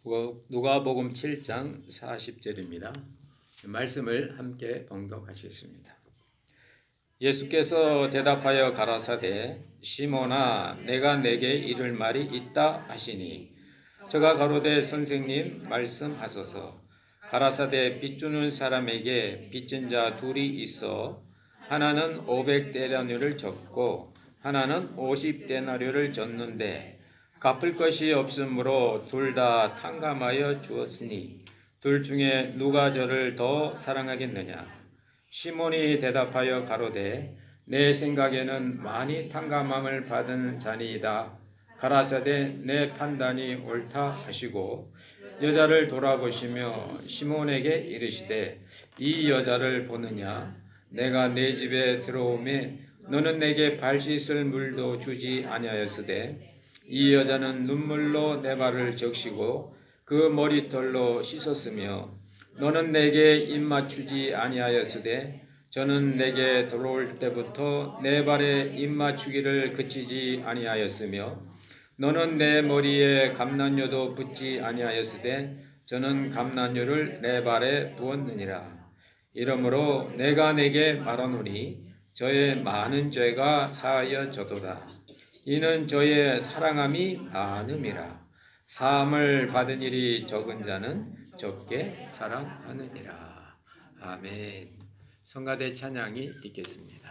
누가복음 7장 40절입니다. 말씀을 함께 봉독하시겠습니다. 예수께서 대답하여 가라사대 시몬아 내가 내게 이를 말이 있다 하시니 저가 가로되 선생님 말씀하소서. 가라사대 빚주는 사람에게 빚진 자 둘이 있어 하나는 500데나리온을 졌고 하나는 50데나리온을 졌는데 갚을 것이 없으므로 둘 다 탕감하여 주었으니 둘 중에 누가 저를 더 사랑하겠느냐. 시몬이 대답하여 가로되 내 생각에는 많이 탕감함을 받은 자니이다. 가라사대 내 판단이 옳다 하시고 여자를 돌아보시며 시몬에게 이르시되 이 여자를 보느냐. 내가 내 집에 들어오매 너는 내게 발 씻을 물도 주지 아니하였으되 이 여자는 눈물로 내 발을 적시고 그 머리털로 씻었으며 너는 내게 입맞추지 아니하였으되 저는 내게 들어올 때부터 내 발에 입맞추기를 그치지 아니하였으며 너는 내 머리에 감난유도 붓지 아니하였으되 저는 감난유를 내 발에 부었느니라. 이러므로 내가 내게 말하노니 저의 많은 죄가 사하여져도다. 이는 저의 사랑함이 많음이라. 사함을 받은 일이 적은 자는 적게 사랑하느니라. 아멘. 성가대 찬양이 있겠습니다.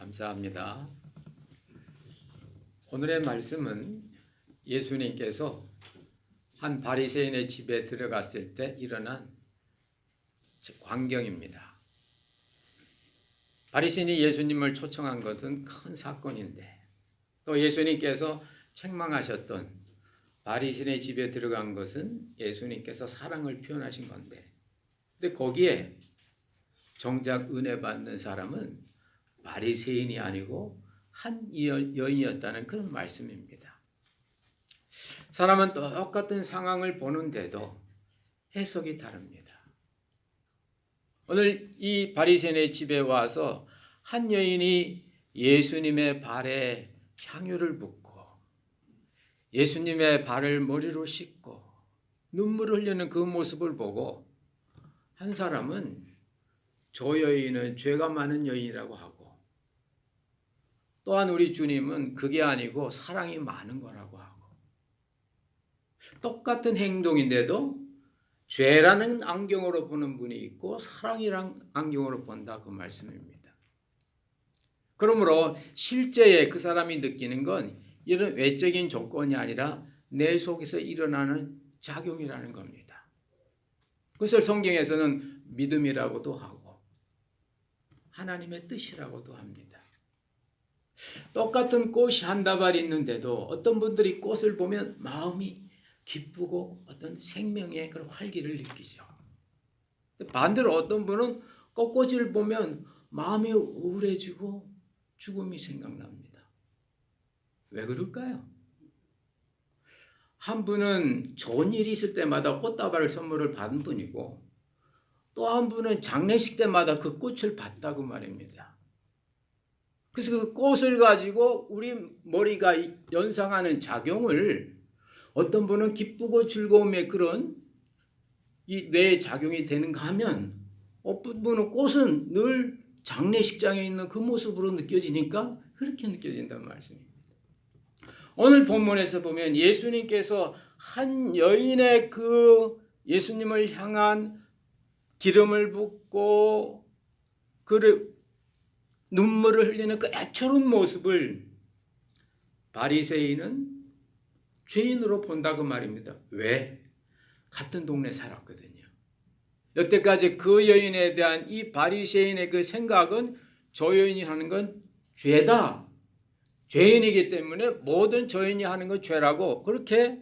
감사합니다. 오늘의 말씀은 예수님께서 한 바리새인의 집에 들어갔을 때 일어난 광경입니다. 바리새인이 예수님을 초청한 것은 큰 사건인데 또 예수님께서 책망하셨던 바리새인의 집에 들어간 것은 예수님께서 사랑을 표현하신 건데, 근데 거기에 정작 은혜 받는 사람은 바리새인이 아니고 한 여인이었다는 그런 말씀입니다. 사람은 똑같은 상황을 보는데도 해석이 다릅니다. 오늘 이 바리새인의 집에 와서 한 여인이 예수님의 발에 향유를 붓고 예수님의 발을 머리로 씻고 눈물을 흘리는 그 모습을 보고 한 사람은 저 여인은 죄가 많은 여인이라고 하고, 또한 우리 주님은 그게 아니고 사랑이 많은 거라고 하고, 똑같은 행동인데도 죄라는 안경으로 보는 분이 있고 사랑이란 안경으로 본다, 그 말씀입니다. 그러므로 실제에 그 사람이 느끼는 건 이런 외적인 조건이 아니라 내 속에서 일어나는 작용이라는 겁니다. 그것을 성경에서는 믿음이라고도 하고 하나님의 뜻이라고도 합니다. 똑같은 꽃이 한 다발 있는데도 어떤 분들이 꽃을 보면 마음이 기쁘고 어떤 생명의 그런 활기를 느끼죠. 반대로 어떤 분은 꽃꽂이를 보면 마음이 우울해지고 죽음이 생각납니다. 왜 그럴까요? 한 분은 좋은 일이 있을 때마다 꽃다발을 선물을 받은 분이고, 또 한 분은 장례식 때마다 그 꽃을 받다고 말입니다. 그래서 그 꽃을 가지고 우리 머리가 연상하는 작용을 어떤 분은 기쁘고 즐거움의 그런 이 뇌의 작용이 되는가 하면, 어떤 분은 꽃은 늘 장례식장에 있는 그 모습으로 느껴지니까 그렇게 느껴진다는 말씀입니다. 오늘 본문에서 보면 예수님께서 한 여인의 그 예수님을 향한 기름을 붓고 그를 눈물을 흘리는 그 애처로운 모습을 바리새인은 죄인으로 본다고 말입니다. 왜? 같은 동네 살았거든요. 여태까지 그 여인에 대한 이 바리새인의 그 생각은 저 여인이 하는 건 죄다, 죄인이기 때문에 모든 저인이 하는 건 죄라고 그렇게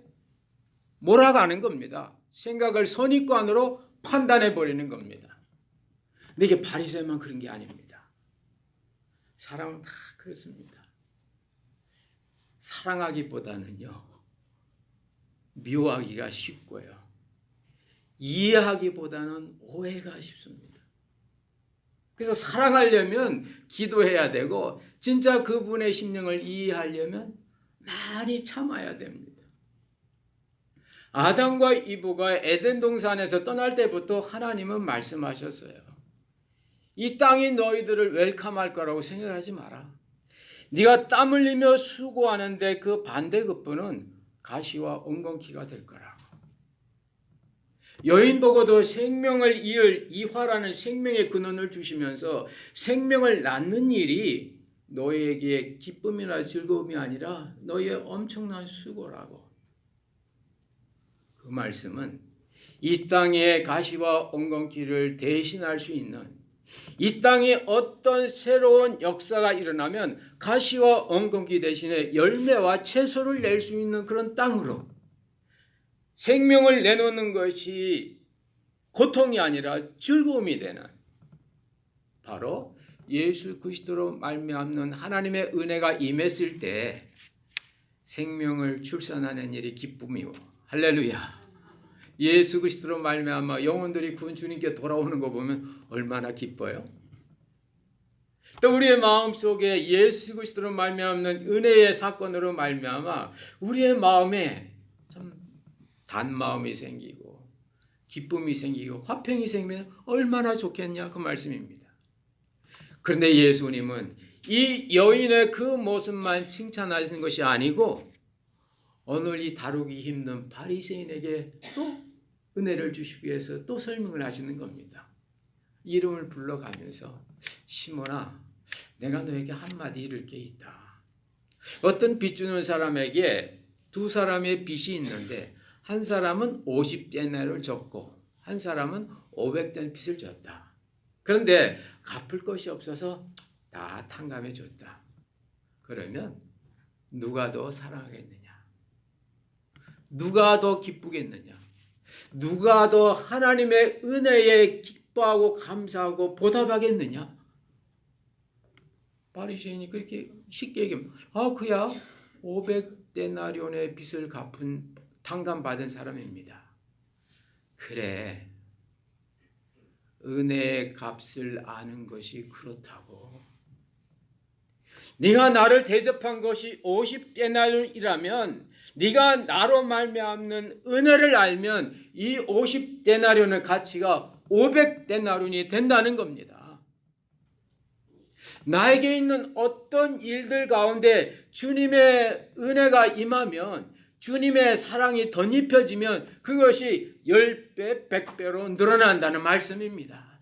몰아가는 겁니다. 생각을 선입관으로 판단해 버리는 겁니다. 근데 이게 바리새인만 그런 게 아닙니다. 사람은 다 그렇습니다. 사랑하기보다는요, 미워하기가 쉽고요, 이해하기보다는 오해가 쉽습니다. 그래서 사랑하려면 기도해야 되고, 진짜 그분의 심령을 이해하려면 많이 참아야 됩니다. 아담과 이브가 에덴 동산에서 떠날 때부터 하나님은 말씀하셨어요. 이 땅이 너희들을 웰컴할 거라고 생각하지 마라. 네가 땀 흘리며 수고하는데 그 반대급부는 가시와 엉겅퀴가 될 거라고. 여인 보고도 생명을 이을 이화라는 생명의 근원을 주시면서 생명을 낳는 일이 너희에게 기쁨이나 즐거움이 아니라 너희의 엄청난 수고라고. 그 말씀은 이 땅의 가시와 엉겅퀴를 대신할 수 있는, 이 땅에 어떤 새로운 역사가 일어나면 가시와 엉겅퀴 대신에 열매와 채소를 낼 수 있는 그런 땅으로 생명을 내놓는 것이 고통이 아니라 즐거움이 되는, 바로 예수 그리스도로 말미암는 하나님의 은혜가 임했을 때 생명을 출산하는 일이 기쁨이요. 할렐루야. 예수 그리스도로 말미암아 영혼들이 군 주님께 돌아오는 거 보면 얼마나 기뻐요. 또 우리의 마음속에 예수 그리스도로 말미암는 은혜의 사건으로 말미암아 우리의 마음에 참 단마음이 생기고 기쁨이 생기고 화평이 생기면 얼마나 좋겠냐, 그 말씀입니다. 그런데 예수님은 이 여인의 그 모습만 칭찬하시는 것이 아니고 오늘 이 다루기 힘든 바리새인에게 또 은혜를 주시기 위해서 또 설명을 하시는 겁니다. 이름을 불러가면서 시몬아, 내가 너에게 한마디 이를 게 있다. 어떤 빚 주는 사람에게 두 사람의 빚이 있는데 한 사람은 50데나리온을 졌고 한 사람은 500데나리온 빚을 졌다. 그런데 갚을 것이 없어서 다 탕감해 줬다. 그러면 누가 더 사랑하겠느냐? 누가 더 기쁘겠느냐? 누가 더 하나님의 은혜에 기뻐하고 감사하고 보답하겠느냐? 바리새인이 그렇게 쉽게 얘기하면 그야 500데나리온의 빚을 갚은 탕감받은 사람입니다. 그래, 은혜의 값을 아는 것이 그렇다고. 네가 나를 대접한 것이 50데나리온이라면 네가 나로 말미암는 은혜를 알면 이 50데나리온의 가치가 500데나리온이 된다는 겁니다. 나에게 있는 어떤 일들 가운데 주님의 은혜가 임하면, 주님의 사랑이 덧입혀지면 그것이 10배, 100배로 늘어난다는 말씀입니다.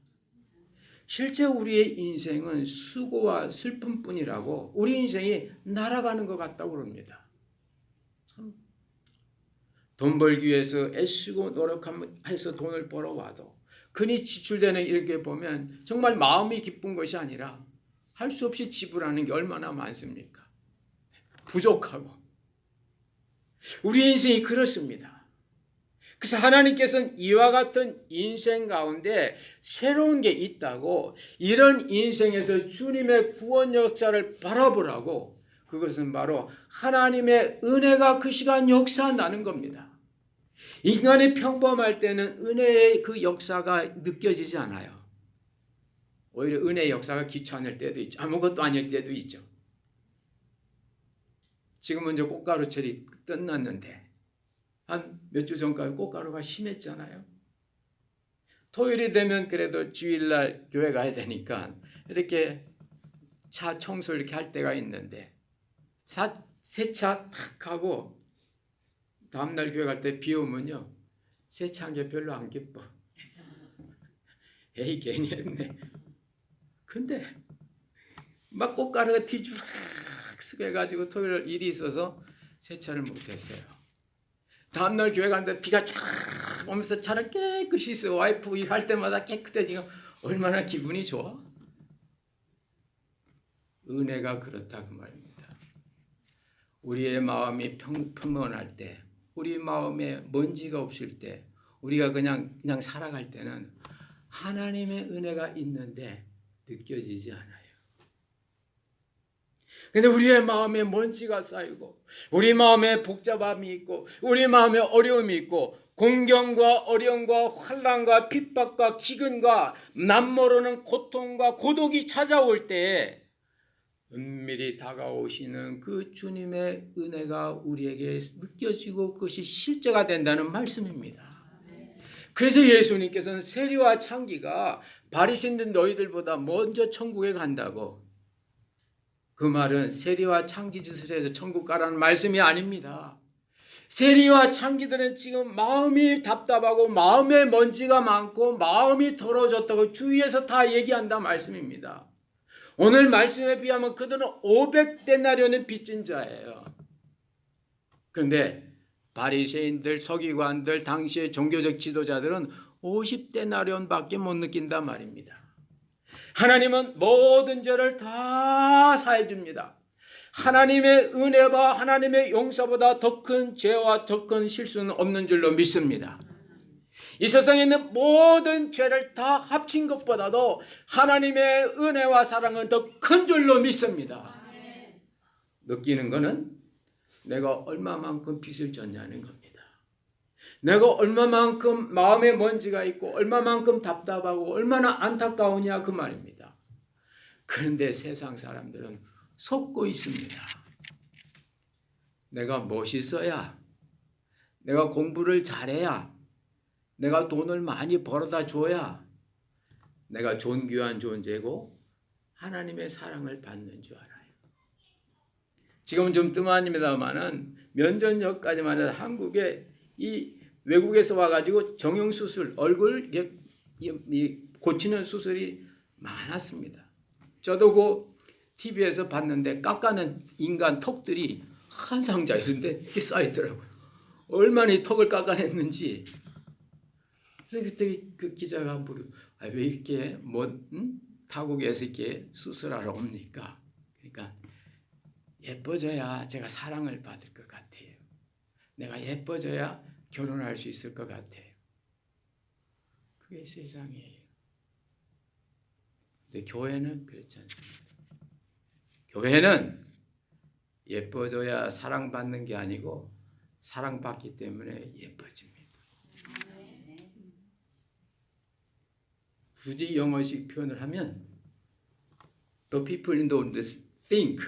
실제 우리의 인생은 수고와 슬픔뿐이라고, 우리 인생이 날아가는 것 같다고 그럽니다. 참, 돈 벌기 위해서 애쓰고 노력해서 돈을 벌어와도 근이 지출되는 이렇게 보면 정말 마음이 기쁜 것이 아니라 할 수 없이 지불하는 게 얼마나 많습니까? 부족하고. 우리 인생이 그렇습니다. 그래서 하나님께서는 이와 같은 인생 가운데 새로운 게 있다고, 이런 인생에서 주님의 구원 역사를 바라보라고, 그것은 바로 하나님의 은혜가 그 시간 역사한다는 겁니다. 인간이 평범할 때는 은혜의 그 역사가 느껴지지 않아요. 오히려 은혜의 역사가 귀찮을 때도 있죠. 아무것도 아닐 때도 있죠. 지금은 이제 꽃가루철이 끝났는데 한 몇 주 전까지 꽃가루가 심했잖아요. 토요일이 되면 그래도 주일날 교회 가야 되니까 이렇게 차 청소를 이렇게 할 때가 있는데 세차 탁 하고 다음날 교회 갈 때 비 오면요, 세차한 게 별로 안 기뻐. 에이 괜히 했네. 근데 막 꽃가루가 뒤집어 쓰게가지고 토요일 일이 있어서 세차를 못했어요. 다음날 교회 갔는데 비가 쫙 오면서 차를 깨끗이 써. 와이프 일할 때마다 깨끗해지고 얼마나 기분이 좋아? 은혜가 그렇다 그 말입니다. 우리의 마음이 평온할 때, 우리 마음에 먼지가 없을 때, 우리가 그냥 살아갈 때는 하나님의 은혜가 있는데 느껴지지 않아요. 근데 우리의 마음에 먼지가 쌓이고, 우리 마음에 복잡함이 있고, 우리 마음에 어려움이 있고, 공경과 어려움과 환난과 핍박과 기근과 남모르는 고통과 고독이 찾아올 때 은밀히 다가오시는 그 주님의 은혜가 우리에게 느껴지고 그것이 실제가 된다는 말씀입니다. 그래서 예수님께서는 세리와 창기가 바리새인들 너희들보다 먼저 천국에 간다고. 그 말은 세리와 창기 짓을 해서 천국 가라는 말씀이 아닙니다. 세리와 창기들은 지금 마음이 답답하고 마음에 먼지가 많고 마음이 더러워졌다고 주위에서 다 얘기한다 말씀입니다. 오늘 말씀에 비하면 그들은 500데나리온의 빚진 자예요. 그런데 바리새인들, 서기관들, 당시의 종교적 지도자들은 50데나리온밖에 못 느낀단 말입니다. 하나님은 모든 죄를 다 사해 줍니다. 하나님의 은혜와 하나님의 용서보다 더 큰 죄와 더 큰 실수는 없는 줄로 믿습니다. 이 세상에 있는 모든 죄를 다 합친 것보다도 하나님의 은혜와 사랑은 더 큰 줄로 믿습니다. 느끼는 것은 내가 얼마만큼 빚을 졌냐는 겁니다. 내가 얼마만큼 마음에 먼지가 있고 얼마만큼 답답하고 얼마나 안타까우냐 그 말입니다. 그런데 세상 사람들은 속고 있습니다. 내가 멋있어야, 내가 공부를 잘해야, 내가 돈을 많이 벌어다 줘야 내가 존귀한 존재고 하나님의 사랑을 받는 줄 알아요. 지금은 좀 뜸합니다만은 몇 년 전까지만 해도 한국에 이 외국에서 와가지고 정형수술, 얼굴 고치는 수술이 많았습니다. 저도 그 TV에서 봤는데 깎아낸 인간 턱들이 한 상자 이런데 이렇게 쌓이더라고요. 얼마나 이 턱을 깎아냈는지. 그래서 그때 그 기자가 물어, 왜 이렇게 타국에서 이렇게 수술하러 옵니까? 그러니까 예뻐져야 제가 사랑을 받을 것 같아요. 내가 예뻐져야 결혼할 수 있을 것 같아요. 그게 세상이에요. 근데 교회는 그렇지 않습니다. 교회는 예뻐져야 사랑받는 게 아니고 사랑받기 때문에 예뻐집니다. 굳이 영어식 표현을 하면 the people in the world think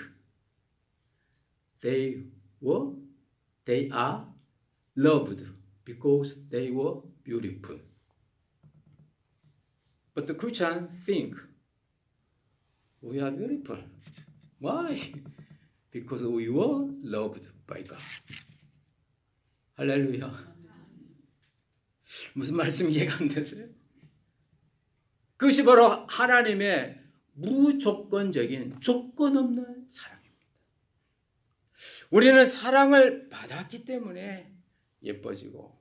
they are loved because they were beautiful. But the Christians think we are beautiful. Why? Because we were loved by God. 할렐루야. 무슨 말씀 이해가 안 되세요? 그것이 바로 하나님의 무조건적인 조건 없는 사랑입니다. 우리는 사랑을 받았기 때문에 예뻐지고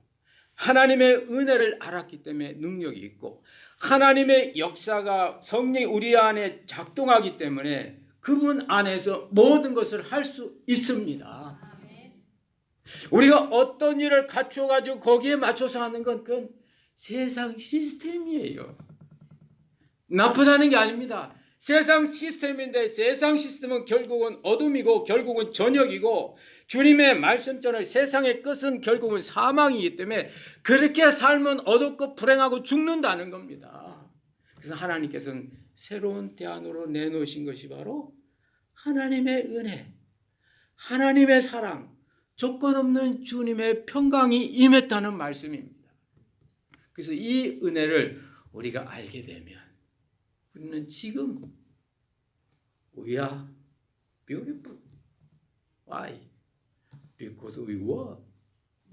하나님의 은혜를 알았기 때문에 능력이 있고 하나님의 역사가 성령이 우리 안에 작동하기 때문에 그분 안에서 모든 것을 할 수 있습니다. 우리가 어떤 일을 갖춰가지고 거기에 맞춰서 하는 건 그건 세상 시스템이에요. 나쁘다는 게 아닙니다. 세상 시스템인데 세상 시스템은 결국은 어둠이고 결국은 저녁이고 주님의 말씀처럼 세상의 끝은 결국은 사망이기 때문에 그렇게 살면 어둡고 불행하고 죽는다는 겁니다. 그래서 하나님께서는 새로운 대안으로 내놓으신 것이 바로 하나님의 은혜, 하나님의 사랑, 조건 없는 주님의 평강이 임했다는 말씀입니다. 그래서 이 은혜를 우리가 알게 되면 우리는 지금 we are beautiful. Why? Because we were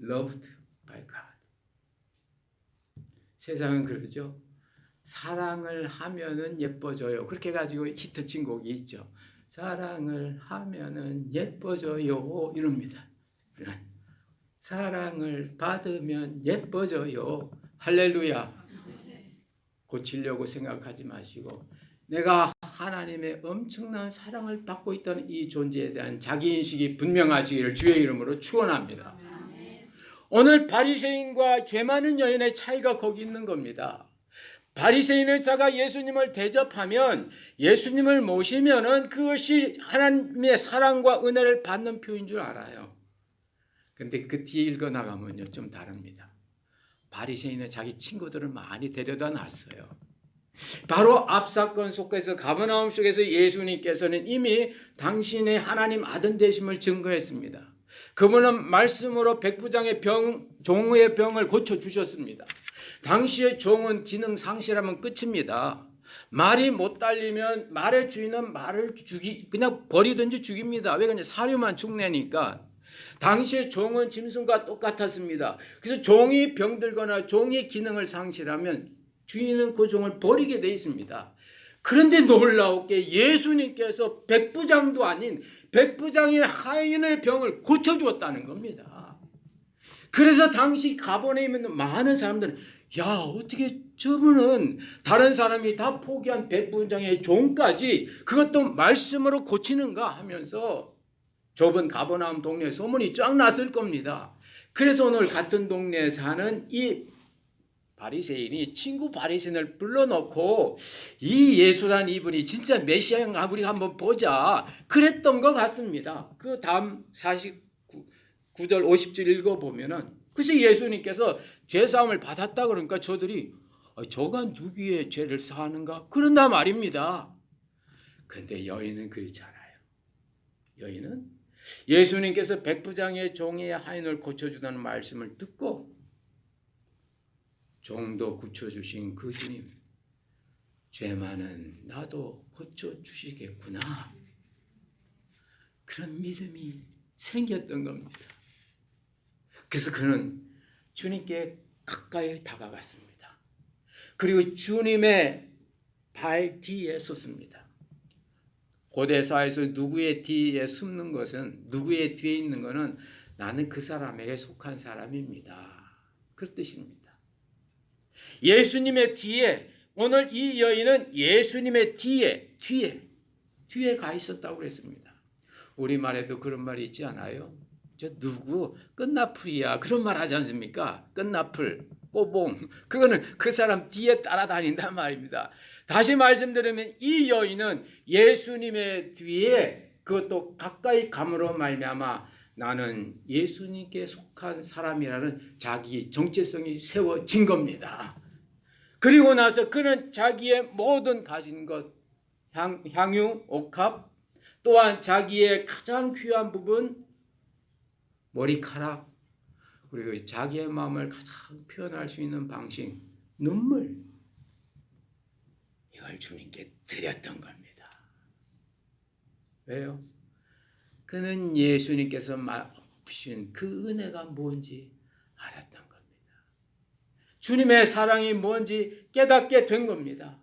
loved by God. 세상은 그러죠. 사랑을 하면은 예뻐져요. 그렇게 가지고 히트친 곡이 있죠. 사랑을 하면은 예뻐져요. 이럽니다. 사랑을 받으면 예뻐져요. 할렐루야. 고치려고 생각하지 마시고 내가 하나님의 엄청난 사랑을 받고 있다는 이 존재에 대한 자기인식이 분명하시기를 주의 이름으로 축원합니다. 오늘 바리새인과 죄 많은 여인의 차이가 거기 있는 겁니다. 바리새인의 자가 예수님을 대접하면 예수님을 모시면은 그것이 하나님의 사랑과 은혜를 받는 표인 줄 알아요. 근데 그 뒤에 읽어 나가면요 좀 다릅니다. 바리새인은 자기 친구들을 많이 데려다 놨어요. 바로 앞 사건 속에서 가버나움 속에서 예수님께서는 이미 당신의 하나님 아들 되심을 증거했습니다. 그분은 말씀으로 백부장의 종의 병을 고쳐주셨습니다. 당시의 종은 기능 상실하면 끝입니다. 말이 못 달리면 말의 주인은 말을 그냥 버리든지 죽입니다. 왜 그러냐? 사료만 축내니까. 당시의 종은 짐승과 똑같았습니다. 그래서 종이 병들거나 종이 기능을 상실하면 주인은 그 종을 버리게 돼 있습니다. 그런데 놀라웠게 예수님께서 백부장도 아닌 백부장인 하인의 병을 고쳐주었다는 겁니다. 그래서 당시 가버나움에 있는 많은 사람들은 야 어떻게 저분은 다른 사람이 다 포기한 백부장의 종까지 그것도 말씀으로 고치는가 하면서 좁은 가버나움 동네에 소문이 쫙 났을 겁니다. 그래서 오늘 같은 동네에 사는 이 바리새인이 친구 바리새인을 불러놓고 이 예수란 이분이 진짜 메시아인가 우리 한번 보자 그랬던 것 같습니다. 그 다음 49절 50절 읽어보면은 그래서 예수님께서 죄사함을 받았다 그러니까 저들이 저가 누구의 죄를 사하는가 그런다 말입니다. 그런데 여인은 그렇지 않아요. 여인은 예수님께서 백부장의 종의 하인을 고쳐주다는 말씀을 듣고 종도 고쳐주신 그 주님 죄 많은 나도 고쳐주시겠구나 그런 믿음이 생겼던 겁니다. 그래서 그는 주님께 가까이 다가갔습니다. 그리고 주님의 발 뒤에 섰습니다. 고대 사회에서 누구의 뒤에 숨는 것은, 누구의 뒤에 있는 것은 나는 그 사람에게 속한 사람입니다. 그 뜻입니다. 예수님의 뒤에, 오늘 이 여인은 예수님의 뒤에 가 있었다고 그랬습니다. 우리말에도 그런 말이 있지 않아요? 저 누구 끝나풀이야, 그런 말 하지 않습니까? 끝나풀, 꼬봉, 그거는 그 사람 뒤에 따라다닌단 말입니다. 다시 말씀드리면 이 여인은 예수님의 뒤에, 그것도 가까이 감으로 말미암아 나는 예수님께 속한 사람이라는 자기 정체성이 세워진 겁니다. 그리고 나서 그는 자기의 모든 가진 것, 향유, 옥합, 또한 자기의 가장 귀한 부분, 머리카락, 그리고 자기의 마음을 가장 표현할 수 있는 방식, 눈물, 이걸 주님께 드렸던 겁니다. 왜요? 그는 예수님께서 주신 그 은혜가 뭔지 알았던 겁니다. 주님의 사랑이 뭔지 깨닫게 된 겁니다.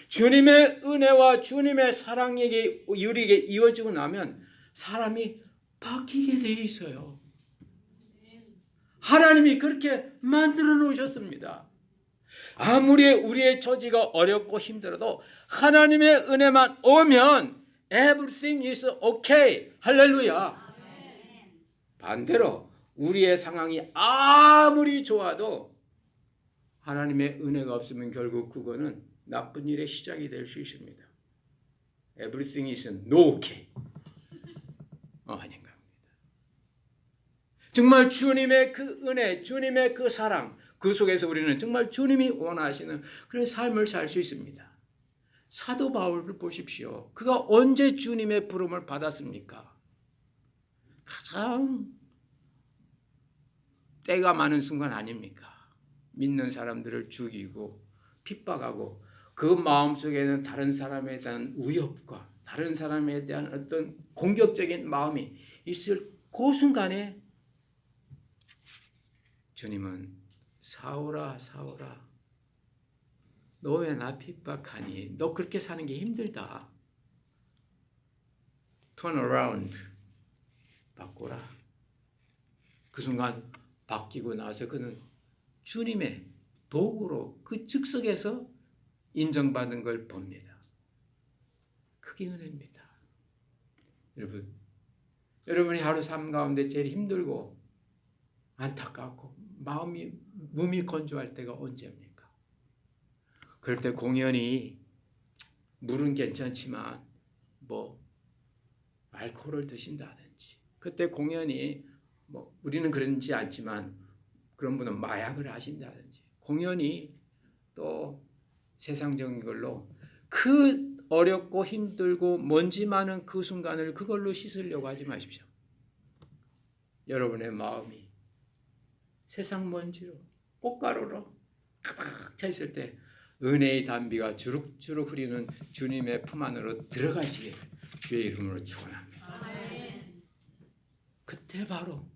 주님의 은혜와 주님의 사랑에게 우리에게 이어지고 나면 사람이 바뀌게 돼 있어요. 하나님이 그렇게 만들어 놓으셨습니다. 아무리 우리의 처지가 어렵고 힘들어도 하나님의 은혜만 오면 everything is okay. 할렐루야. 반대로 우리의 상황이 아무리 좋아도 하나님의 은혜가 없으면 결국 그거는 나쁜 일의 시작이 될 수 있습니다. Everything is no okay. 아닌 겁니다. 정말 주님의 그 은혜, 주님의 그 사랑, 그 속에서 우리는 정말 주님이 원하시는 그런 삶을 살 수 있습니다. 사도 바울을 보십시오. 그가 언제 주님의 부름을 받았습니까? 가장 때가 많은 순간 아닙니까? 믿는 사람들을 죽이고 핍박하고 그 마음속에는 다른 사람에 대한 위협과 다른 사람에 대한 어떤 공격적인 마음이 있을 그 순간에 주님은 사울아 사울아 너 왜 나 핍박하니? 너 그렇게 사는 게 힘들다. Turn around. 바꾸라. 그 순간 바뀌고 나서 그는 주님의 도구로 그 즉석에서 인정받은 걸 봅니다. 그게 은혜입니다. 여러분이 하루 삶 가운데 제일 힘들고 안타깝고 몸이 건조할 때가 언제입니까? 그럴 때 공연히 물은 괜찮지만 알코올을 드신다든지, 그때 공연히 우리는 그런지 않지만 그런 분은 마약을 하신다든지, 공연히 또 세상적인 걸로 그 어렵고 힘들고 먼지 많은 그 순간을 그걸로 씻으려고 하지 마십시오. 여러분의 마음이 세상 먼지로 꽃가루로 가득 차 있을 때 은혜의 단비가 주룩주룩 흐리는 주님의 품 안으로 들어가시길 주의 이름으로 축원합니다. 그때 바로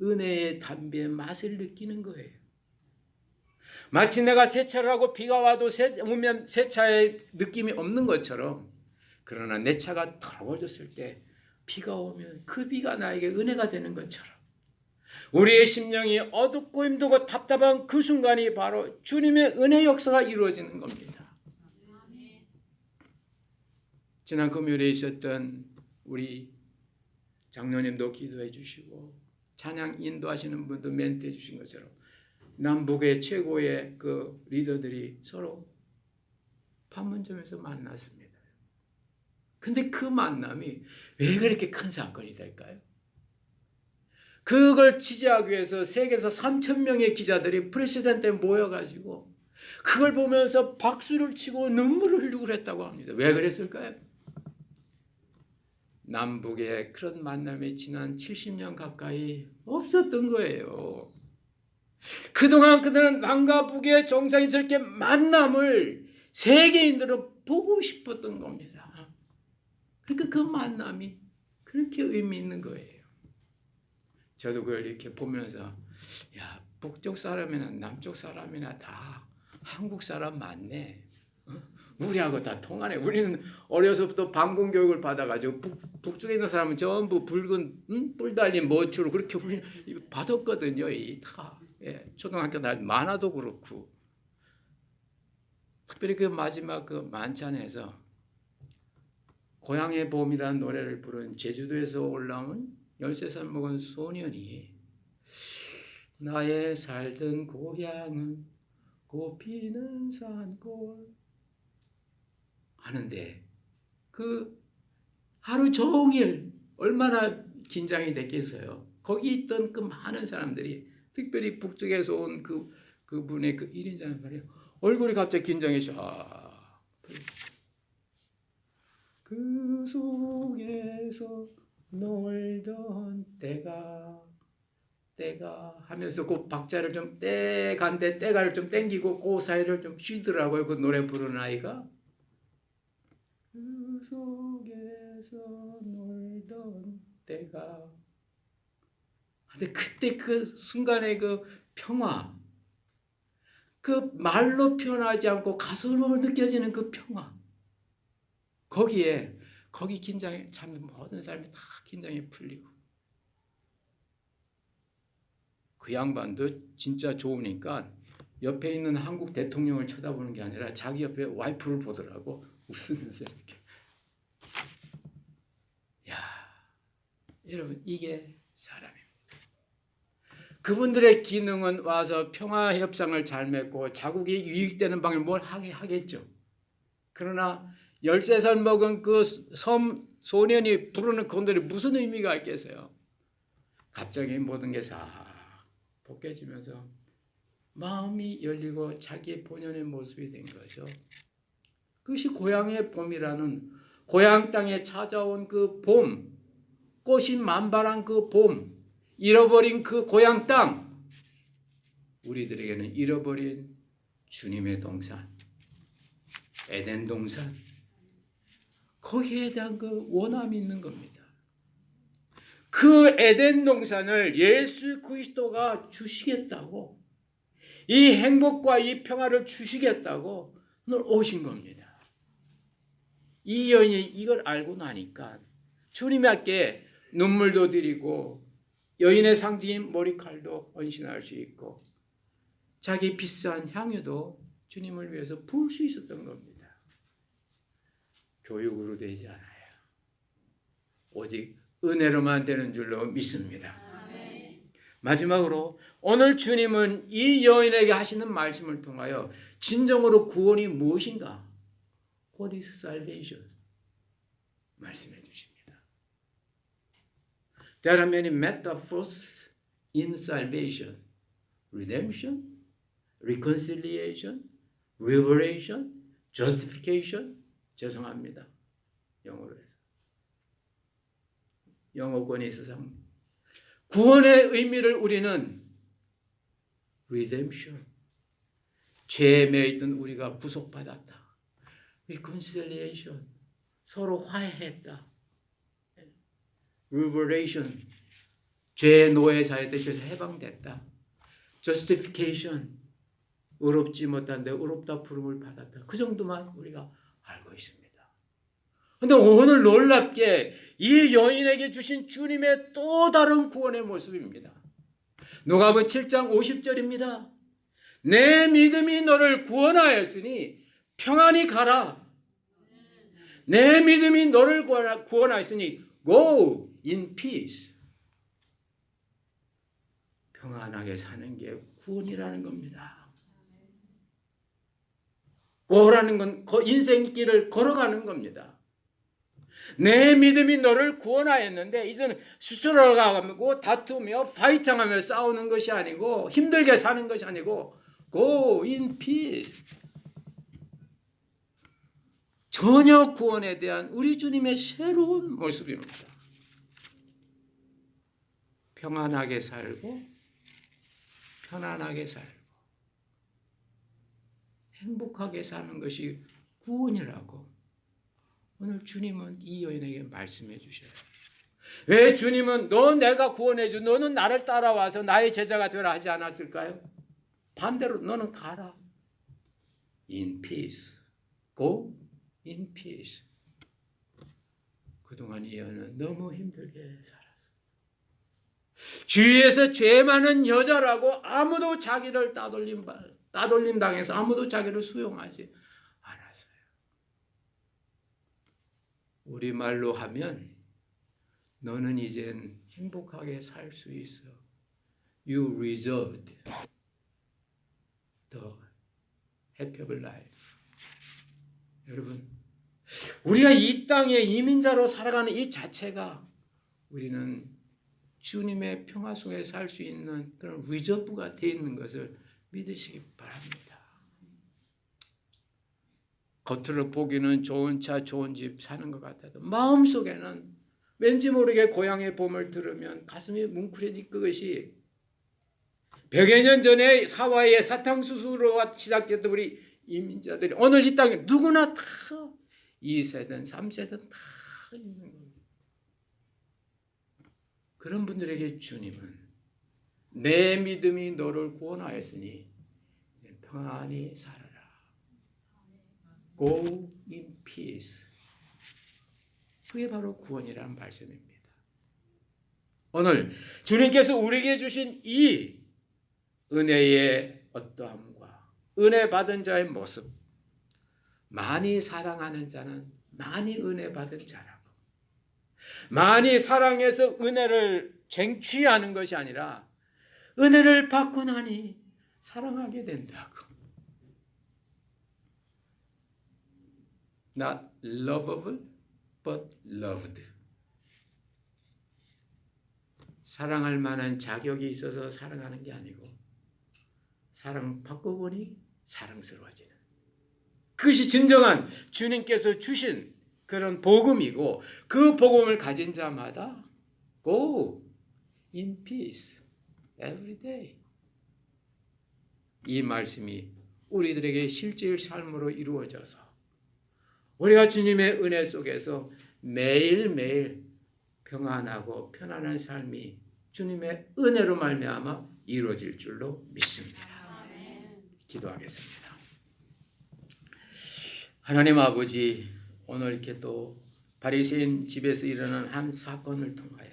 은혜의 단비의 맛을 느끼는 거예요. 마치 내가 세차를 하고 비가 와도 오면 세차의 느낌이 없는 것처럼, 그러나 내 차가 더러워졌을 때 비가 오면 그 비가 나에게 은혜가 되는 것처럼 우리의 심령이 어둡고 힘들고 답답한 그 순간이 바로 주님의 은혜 역사가 이루어지는 겁니다. 지난 금요일에 있었던 우리 장로님도 기도해 주시고 찬양 인도하시는 분도 멘트해 주신 것처럼 남북의 최고의 그 리더들이 서로 판문점에서 만났습니다. 근데 그 만남이 왜 그렇게 큰 사건이 될까요? 그걸 취재하기 위해서 세계에서 3,000명의 기자들이 프레시던트에 모여가지고 그걸 보면서 박수를 치고 눈물을 흘리고 그랬다고 합니다. 왜 그랬을까요? 남북의 그런 만남이 지난 70년 가까이 없었던 거예요. 그동안 그들은 남과 북의 정상이 저렇게 만남을 세계인들은 보고 싶었던 겁니다. 그러니까 그 만남이 그렇게 의미 있는 거예요. 저도 그걸 이렇게 보면서 북쪽 사람이나 남쪽 사람이나 다 한국 사람 맞네. 우리하고 다 통하네. 우리는 어려서부터 방공 교육을 받아가지고 북쪽에 있는 사람은 전부 붉은 뿔 달린 모추로 그렇게 우리는 받았거든요. 다 초등학교 다닐 만화도 그렇고. 특별히 그 마지막 그 만찬에서 고향의 봄이라는 노래를 부른 제주도에서 올라온 13살 먹은 소년이 나의 살던 고향은 꽃피는 산골 하는데 그 하루 종일 얼마나 긴장이 됐겠어요. 거기 있던 그 많은 사람들이 특별히 북쪽에서 온 그분의 그 1인자는 말이에요. 얼굴이 갑자기 긴장해서 그 속에서 놀던 때가 하면서 그 박자를 좀 떼간데 때가를 좀 땡기고 그 사이를 좀 쉬더라고요. 그 노래 부르는 아이가 그 속에서 놀던 때가. 근데 그때 그 순간의 그 평화, 그 말로 표현하지 않고 가슴으로 느껴지는 그 평화, 거기 긴장에 참 모든 사람이 다 긴장이 풀리고 그 양반도 진짜 좋으니까 옆에 있는 한국 대통령을 쳐다보는 게 아니라 자기 옆에 와이프를 보더라고. 웃으면서 이렇게. 야, 여러분 이게 사람입니다. 그분들의 기능은 와서 평화 협상을 잘 맺고 자국이 유익되는 방향을 뭘 하겠죠. 그러나 13살 먹은 그 소년이 부르는 건들이 무슨 의미가 있겠어요. 갑자기 모든 게 싹 벗겨지면서 마음이 열리고 자기의 본연의 모습이 된 거죠. 그것이 고향의 봄이라는 고향 땅에 찾아온 그 봄, 꽃이 만발한 그 봄, 잃어버린 그 고향 땅, 우리들에게는 잃어버린 주님의 동산, 에덴 동산, 거기에 대한 그 원함이 있는 겁니다. 그 에덴 동산을 예수 그리스도가 주시겠다고, 이 행복과 이 평화를 주시겠다고 오늘 오신 겁니다. 이 여인이 이걸 알고 나니까 주님께 눈물도 드리고 여인의 상징인 머리칼도 헌신할 수 있고 자기 비싼 향유도 주님을 위해서 부을 수 있었던 겁니다. 교육으로 되지 않아요. 오직 은혜로만 되는 줄로 믿습니다. 마지막으로 오늘 주님은 이 여인에게 하시는 말씀을 통하여 진정으로 구원이 무엇인가? What is salvation? 말씀해 주십니다. There are many metaphors in salvation. Redemption, reconciliation, revelation, justification. 죄송합니다. 영어로 해서. 영어권에 있어서 구원의 의미를 우리는 redemption, 죄에 매였던 우리가 구속받았다. reconciliation, 서로 화해했다. revelation, 죄의 노예 사이에서 해방됐다. justification, 의롭지 못한데 의롭다 부름을 받았다. 그 정도만 우리가 알고 있습니다. 그런데 오늘 놀랍게 이 여인에게 주신 주님의 또 다른 구원의 모습입니다. 누가복음 7장 50절입니다. 내 믿음이 너를 구원하였으니 평안히 가라. 내 믿음이 너를 구원하였으니 go in peace. 평안하게 사는 게 구원이라는 겁니다. 고라는 건 인생길을 걸어가는 겁니다. 내 믿음이 너를 구원하였는데 이제는 스스로 가고 다투며 파이팅하며 싸우는 것이 아니고 힘들게 사는 것이 아니고 go in peace. 전혀 구원에 대한 우리 주님의 새로운 모습입니다. 평안하게 살고 편안하게 살고 행복하게 사는 것이 구원이라고 오늘 주님은 이 여인에게 말씀해 주셔요. 왜 주님은 너 내가 구원해 줘. 너는 나를 따라와서 나의 제자가 되라 하지 않았을까요? 반대로 너는 가라. In peace. Go in peace. 그동안 이 여인은 너무 힘들게 살았어. 주위에서 죄 많은 여자라고 아무도 자기를 따돌림 당해서 아무도 자기를 수용하지 않았어요. 우리말로 하면 너는 이젠 행복하게 살 수 있어. You reserved the happy life. 여러분, 우리가 이 땅에 이민자로 살아가는 이 자체가 우리는 주님의 평화 속에 살 수 있는 그런 리저브가 되어 있는 것을 믿으시기 바랍니다. 겉으로 보기는 좋은 차, 좋은 집 사는 것 같아도 마음속에는 왠지 모르게 고향의 봄을 들으면 가슴이 뭉클해질 것이 100여 년 전에 하와이의 사탕수수로 시작했던 우리 이민자들이 오늘 이 땅에 누구나 다 2세든 3세든 다 있는 겁니다. 그런 분들에게 주님은 내 믿음이 너를 구원하였으니 평안히 살아라. Go in peace. 그게 바로 구원이라는 말씀입니다. 오늘 주님께서 우리에게 주신 이 은혜의 어떠함과 은혜 받은 자의 모습, 많이 사랑하는 자는 많이 은혜 받은 자라고, 많이 사랑해서 은혜를 쟁취하는 것이 아니라 은혜를 받고 나니 사랑하게 된다고. Not lovable, but loved. 사랑할 만한 자격이 있어서 사랑하는 게 아니고 사랑받고 보니 사랑스러워지는, 그것이 진정한 주님께서 주신 그런 복음이고, 그 복음을 가진 자마다 Go in peace every day. 이 말씀이 우리들에게 실제의 삶으로 이루어져서 우리가 주님의 은혜 속에서 매일매일 평안하고 편안한 삶이 주님의 은혜로 말미암아 이루어질 줄로 믿습니다. 기도하겠습니다. 하나님 아버지, 오늘 이렇게 또 바리새인 집에서 일어난 한 사건을 통하여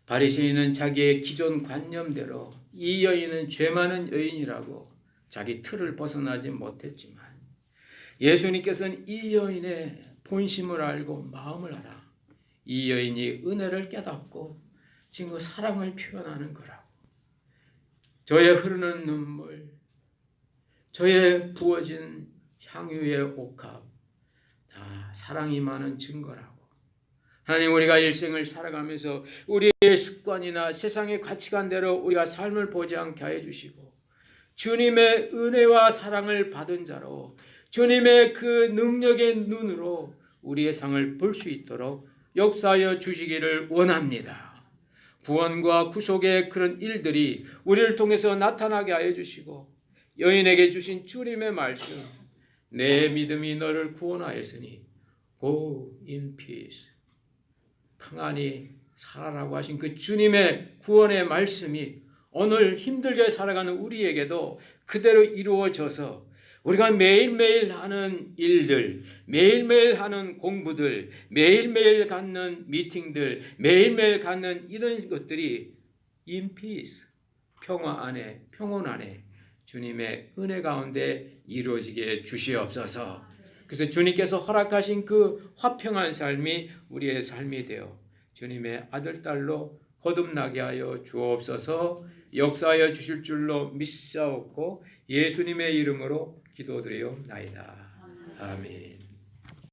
바리새인은 자기의 기존 관념대로 이 여인은 죄 많은 여인이라고 자기 틀을 벗어나지 못했지만 예수님께서는 이 여인의 본심을 알고 마음을 알아 이 여인이 은혜를 깨닫고 지금 사랑을 표현하는 거라고. 저의 흐르는 눈물, 저의 부어진 향유의 옥합, 다 사랑이 많은 증거라고. 하나님, 우리가 일생을 살아가면서 우리의 습관이나 세상의 가치관대로 우리가 삶을 보지 않게 하여 주시고 주님의 은혜와 사랑을 받은 자로 주님의 그 능력의 눈으로 우리의 상을 볼 수 있도록 역사하여 주시기를 원합니다. 구원과 구속의 그런 일들이 우리를 통해서 나타나게 하여 주시고 여인에게 주신 주님의 말씀, 내 믿음이 너를 구원하였으니 Go in peace, 평안히 살아라고 하신 그 주님의 구원의 말씀이 오늘 힘들게 살아가는 우리에게도 그대로 이루어져서 우리가 매일매일 하는 일들, 매일매일 하는 공부들, 매일매일 갖는 미팅들, 매일매일 갖는 이런 것들이 in peace, 평화 안에, 평온 안에 주님의 은혜 가운데 이루어지게 주시옵소서. 그래서 주님께서 허락하신 그 화평한 삶이 우리의 삶이 되어 주님의 아들, 딸로 거듭나게 하여 주옵소서. 역사하여 주실 줄로 믿사옵고 예수님의 이름으로 기도드리옵나이다. 아멘.